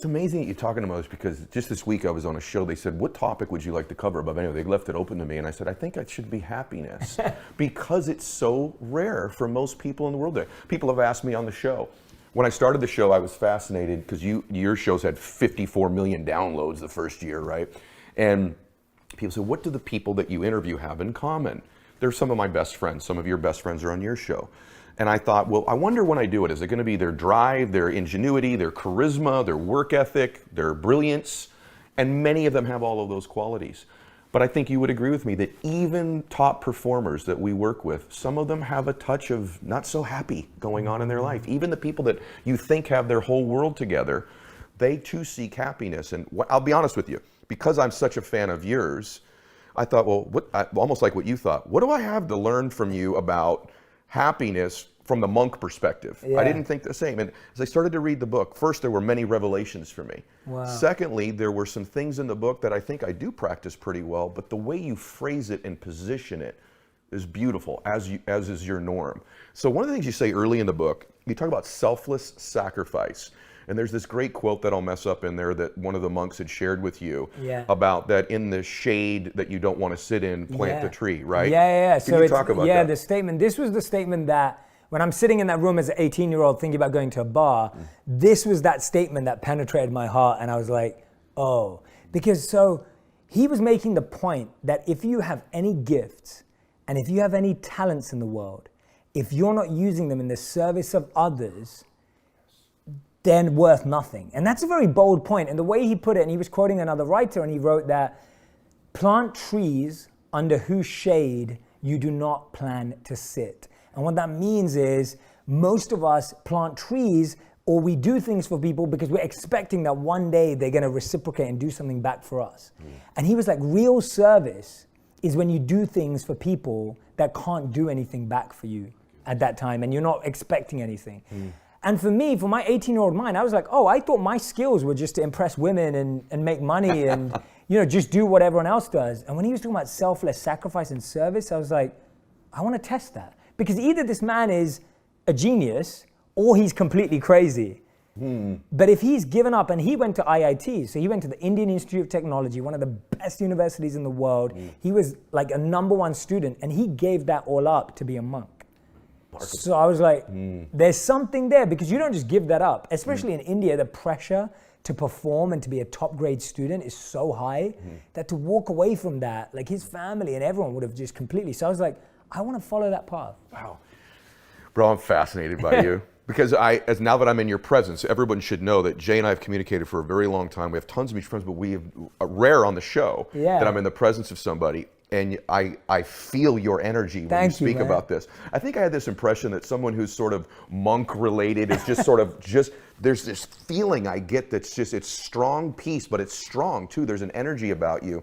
It's amazing that you're talking about this because just this week I was on a show. They said, what topic would you like to cover above anyway? They left it open to me and I said, I think it should be happiness because it's so rare for most people in the world. People have asked me on the show. When I started the show, I was fascinated because your shows had 54 million downloads the first year, right? And people said, what do the people that you interview have in common? They're some of my best friends. Some of your best friends are on your show. And I thought, well, I wonder when I do it, is it going to be their drive, their ingenuity, their charisma, their work ethic, their brilliance? And many of them have all of those qualities. But I think you would agree with me that even top performers that we work with, some of them have a touch of not so happy going on in their life. Even the people that you think have their whole world together, they too seek happiness. And I'll be honest with you, because I'm such a fan of yours, I thought, well, almost like what you thought, what do I have to learn from you about happiness from the monk perspective? Yeah. I didn't think the same. And as I started to read the book, first there were many revelations for me. Wow. Secondly, there were some things in the book that I think I do practice pretty well, but the way you phrase it and position it is beautiful, as is your norm. So one of the things you say early in the book, you talk about selfless sacrifice. And there's this great quote that I'll mess up in there that one of the monks had shared with you about that in the shade that you don't want to sit in, plant the tree, right? Yeah. Can you talk about that? The statement, this was the statement that when I'm sitting in that room as an 18-year-old thinking about going to a bar, this was that statement that penetrated my heart. And I was like, oh, because so he was making the point that if you have any gifts and if you have any talents in the world, if you're not using them in the service of others, then worth nothing. And that's a very bold point. And the way he put it, and he was quoting another writer, and he wrote that, plant trees under whose shade you do not plan to sit. And what that means is most of us plant trees or we do things for people because we're expecting that one day they're going to reciprocate and do something back for us. And he was like, real service is when you do things for people that can't do anything back for you at that time and you're not expecting anything. And for me, for my 18-year-old mind, I was like, oh, I thought my skills were just to impress women and make money and just do what everyone else does. And when he was talking about selfless sacrifice and service, I was like, I want to test that. Because either this man is a genius or he's completely crazy. But if he's given up, and he went to IIT, so he went to the Indian Institute of Technology, one of the best universities in the world. He was like a #1 student and he gave that all up to be a monk. So I was like, there's something there because you don't just give that up. Especially in India, the pressure to perform and to be a top grade student is so high that to walk away from that, like his family and everyone would have just completely. So I was like, I want to follow that path. Wow. Bro, I'm fascinated by you. Because now that I'm in your presence, everyone should know that Jay and I have communicated for a very long time. We have tons of mutual friends, but we have rare on the show that I'm in the presence of somebody. And I feel your energy when you speak about this. I think I had this impression that someone who's sort of monk related is just sort of there's this feeling I get that's just, it's strong peace, but it's strong too. There's an energy about you.